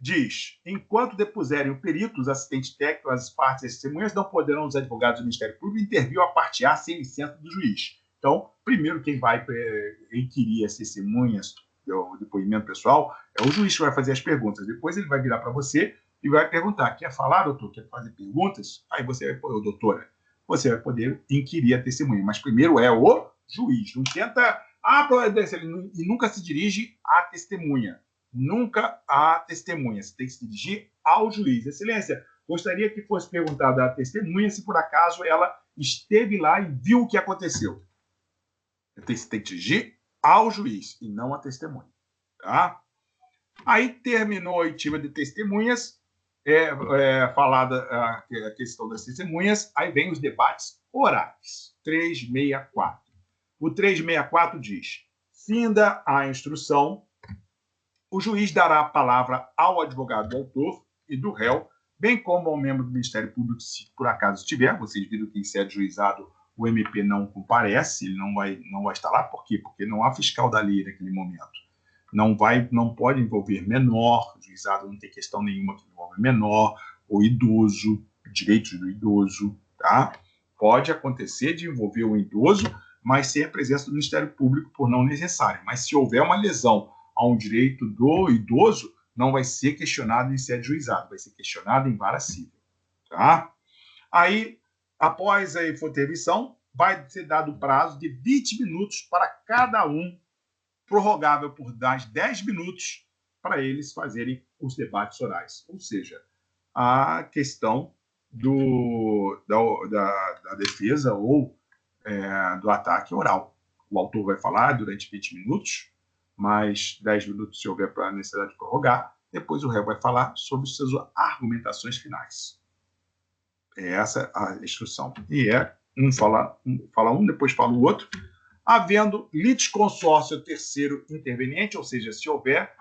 diz: enquanto depuserem o perito, os assistentes técnicos, as partes e as testemunhas, não poderão os advogados do Ministério Público intervir a parte A sem licença do juiz. Então, primeiro quem vai inquirir as testemunhas, o depoimento pessoal, é o juiz que vai fazer as perguntas. Depois ele vai virar para você e vai perguntar: quer falar, doutor? Quer fazer perguntas? Aí você vai poder, doutora, você vai poder inquirir a testemunha. Mas primeiro é o juiz. Não tenta... e nunca se dirige à testemunha. Nunca à testemunha. Você tem que se dirigir ao juiz. Excelência, gostaria que fosse perguntada à testemunha se por acaso ela esteve lá e viu o que aconteceu. Você tem que dirigir ao juiz e não à testemunha. Tá? Aí terminou a oitiva de testemunhas, falada a questão das testemunhas, aí vem os debates orais. 364. O 364 diz: finda a instrução, o juiz dará a palavra ao advogado do autor e do réu, bem como ao membro do Ministério Público, se por acaso estiver. Vocês viram que em sede juizado o MP não comparece, ele não vai estar lá. Por quê? Porque não há fiscal da lei naquele momento. Não pode envolver menor, o juizado não tem questão nenhuma que envolve menor ou idoso, direitos do idoso, tá? Pode acontecer de envolver o idoso, mas sem a presença do Ministério Público por não necessário. Mas se houver uma lesão a um direito do idoso, não vai ser questionado em sede juizada, vai ser questionado em vara civil. Tá? Aí, após a infotermissão, vai ser dado prazo de 20 minutos para cada um, prorrogável por 10 minutos, para eles fazerem os debates orais. Ou seja, a questão da defesa ou do ataque oral. O autor vai falar durante 20 minutos, mais 10 minutos se houver a necessidade de prorrogar, depois o réu vai falar sobre suas argumentações finais. É essa a instrução. E um fala um, depois fala o outro, havendo litisconsórcio terceiro interveniente, ou seja, se houver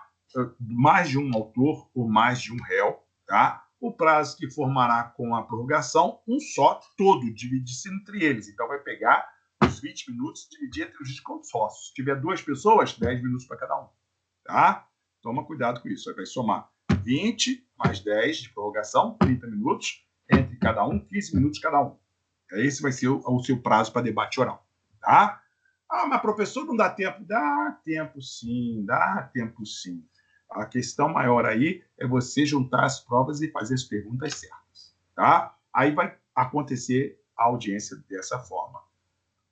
mais de um autor ou mais de um réu, tá? O prazo que formará com a prorrogação, um só todo, dividir-se entre eles. Então, vai pegar os 20 minutos e dividir entre os litisconsórcios. Se tiver 2 pessoas, 10 minutos para cada um. Tá? Toma cuidado com isso. Aí vai somar 20 mais 10 de prorrogação, 30 minutos, entre cada um, 15 minutos cada um. Esse vai ser o seu prazo para debate oral. Tá? Ah, mas professor, não dá tempo? Dá tempo sim, dá tempo sim. A questão maior aí é você juntar as provas e fazer as perguntas certas. Tá? Aí vai acontecer a audiência dessa forma.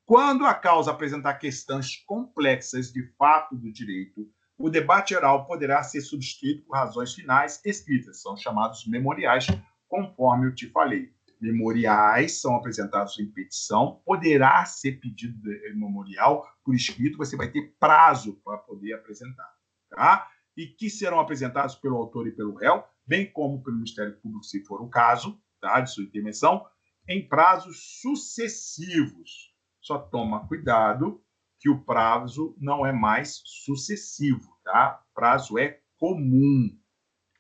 Quando a causa apresentar questões complexas de fato do direito, o debate oral poderá ser substituído por razões finais escritas, são chamados memoriais, conforme eu te falei. Memoriais são apresentados em petição, poderá ser pedido memorial por escrito, você vai ter prazo para poder apresentar. Tá? E que serão apresentados pelo autor e pelo réu, bem como pelo Ministério Público, se for o caso, tá, de sua intervenção, em prazos sucessivos. Só toma cuidado que o prazo não é mais sucessivo, tá? O prazo é comum.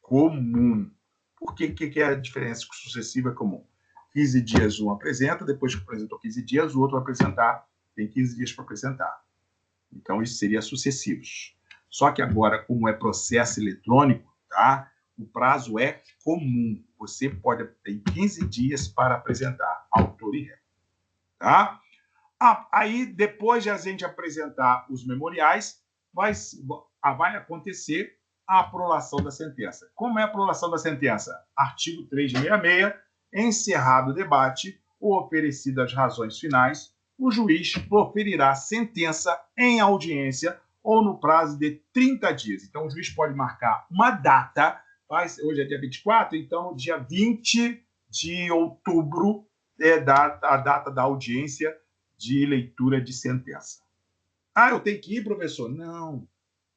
Comum. Por que é a diferença que sucessivo é comum? 15 dias um apresenta, depois que apresentou 15 dias, o outro vai apresentar, tem 15 dias para apresentar. Então, isso seria sucessivos. Só que agora, como é processo eletrônico, tá? O prazo é comum. Você pode ter 15 dias para apresentar autor e réu. Tá? Aí, depois de a gente apresentar os memoriais, vai acontecer a aprolação da sentença. Como é a aprolação da sentença? Artigo 366, encerrado o debate ou oferecidas as razões finais, o juiz proferirá sentença em audiência ou no prazo de 30 dias. Então, o juiz pode marcar uma data, hoje é dia 24, então, dia 20 de outubro é a data da audiência de leitura de sentença. Ah, eu tenho que ir, professor? Não.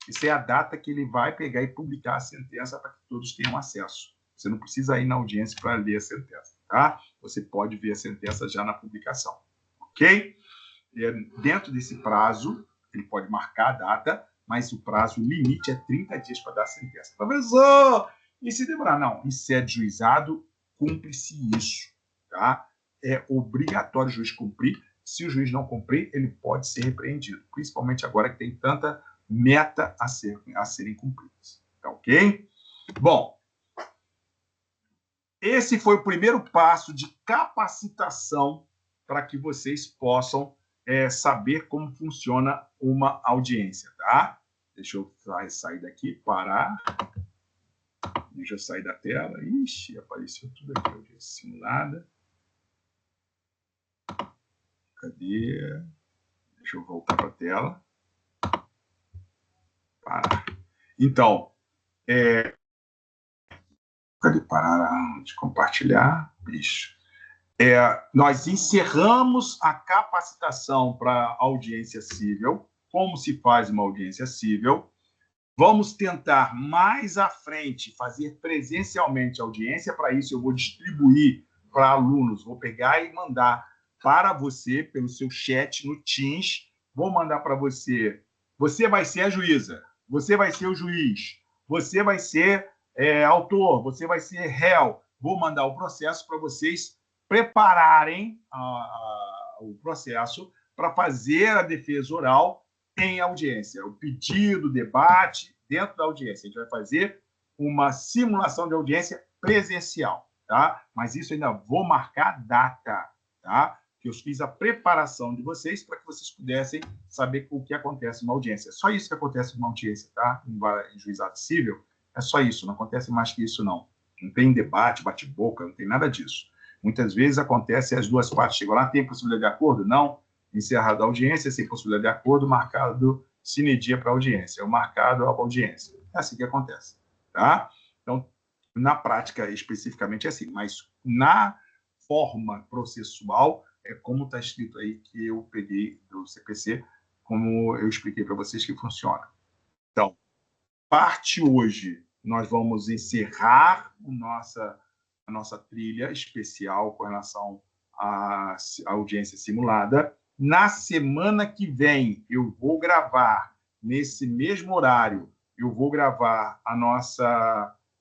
Isso é a data que ele vai pegar e publicar a sentença para que todos tenham acesso. Você não precisa ir na audiência para ler a sentença, tá? Você pode ver a sentença já na publicação, ok? Dentro desse prazo, ele pode marcar a data, mas o prazo limite é 30 dias para dar a sentença. Professor, e se demorar? Não, em sede juizado, cumpre-se isso, tá? É obrigatório o juiz cumprir. Se o juiz não cumprir, ele pode ser repreendido, principalmente agora que tem tanta meta a serem cumpridas. Tá ok? Bom, esse foi o primeiro passo de capacitação para que vocês possam saber como funciona uma audiência, tá? Deixa eu sair daqui, parar. Deixa eu sair da tela. Ixi, apareceu tudo aqui, audiência simulada. Cadê? Deixa eu voltar para a tela. Parar. Então, cadê parar de compartilhar? Bicho. Nós encerramos a capacitação para audiência civil. Como se faz uma audiência civil? Vamos tentar mais à frente fazer presencialmente a audiência. Para isso, eu vou distribuir para alunos. Vou pegar e mandar para você pelo seu chat no Teams. Vou mandar para você. Você vai ser a juíza. Você vai ser o juiz. Você vai ser autor. Você vai ser réu. Vou mandar o processo para vocês prepararem o processo para fazer a defesa oral em audiência. O pedido, o debate dentro da audiência. A gente vai fazer uma simulação de audiência presencial, tá? Mas isso ainda vou marcar data, tá? que eu fiz a preparação de vocês para que vocês pudessem saber o que acontece numa audiência. É só isso que acontece numa audiência, tá? Em juizado civil, é só isso, não acontece mais que isso, não. Não tem debate, bate-boca, não tem nada disso. Muitas vezes acontece as duas partes chegam lá, tem possibilidade de acordo? Não. Encerrada a audiência, sem possibilidade de acordo, marcado sine die para a audiência, ou marcado a audiência. É assim que acontece, tá? Então, na prática, especificamente, é assim, mas na forma processual, é como está escrito aí, que eu peguei do CPC, como eu expliquei para vocês que funciona. Então, parte hoje, nós vamos encerrar a nossa trilha especial com relação à audiência simulada. Na semana que vem, eu vou gravar, nesse mesmo horário, eu vou gravar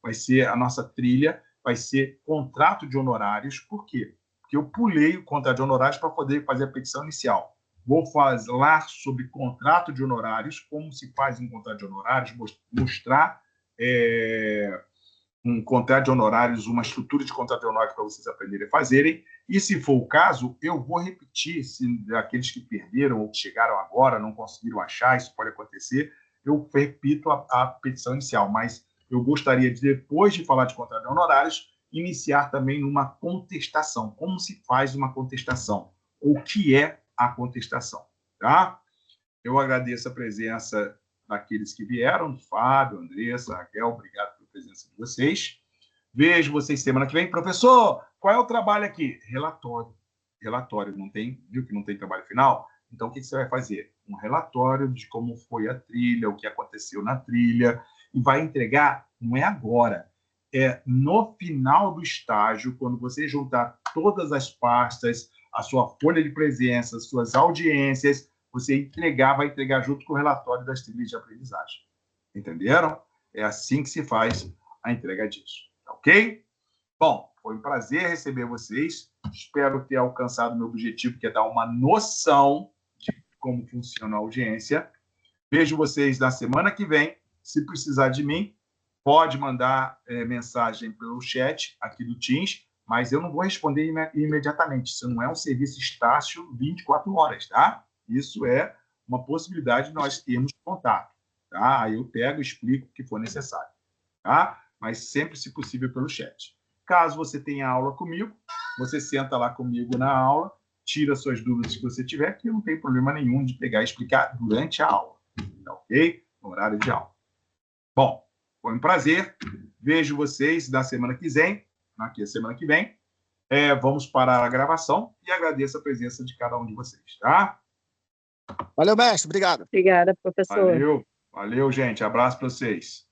vai ser a nossa trilha, vai ser contrato de honorários. Por quê? Porque eu pulei o contrato de honorários para poder fazer a petição inicial. Vou falar sobre contrato de honorários, como se faz um contrato de honorários, mostrar um contrato de honorários, uma estrutura de contrato de honorários para vocês aprenderem a fazerem. E, se for o caso, eu vou repetir, se aqueles que perderam ou que chegaram agora não conseguiram achar, isso pode acontecer, eu repito a petição inicial, mas eu gostaria de, depois de falar de contrato de honorários, iniciar também numa contestação. Como se faz uma contestação? O que é a contestação? Tá? Eu agradeço a presença daqueles que vieram, Fábio, Andressa, Raquel, obrigado pela presença de vocês. Vejo vocês semana que vem. Professor, qual é o trabalho aqui? Relatório. Relatório, não tem? Viu que não tem trabalho final? Então, o que você vai fazer? Um relatório de como foi a trilha, o que aconteceu na trilha, e vai entregar, não é agora, é no final do estágio, quando você juntar todas as pastas, a sua folha de presença, as suas audiências, você vai entregar junto com o relatório das trilhas de aprendizagem. Entenderam? É assim que se faz a entrega disso. Ok? Bom, foi um prazer receber vocês. Espero ter alcançado o meu objetivo, que é dar uma noção de como funciona a audiência. Vejo vocês na semana que vem. Se precisar de mim, pode mandar mensagem pelo chat aqui do Teams, mas eu não vou responder imediatamente. Isso não é um serviço estácio 24 horas, tá? Isso é uma possibilidade de nós termos contato, tá? Aí eu pego e explico o que for necessário, tá? Mas sempre, se possível, pelo chat. Caso você tenha aula comigo, você senta lá comigo na aula, tira suas dúvidas que você tiver, que não tem problema nenhum de pegar e explicar durante a aula, tá ok? No horário de aula. Bom, foi um prazer. Vejo vocês na semana que vem. Aqui a semana que vem. Vamos parar a gravação e agradeço a presença de cada um de vocês, tá? Valeu, mestre. Obrigado. Obrigada, professor. Valeu, gente. Abraço para vocês.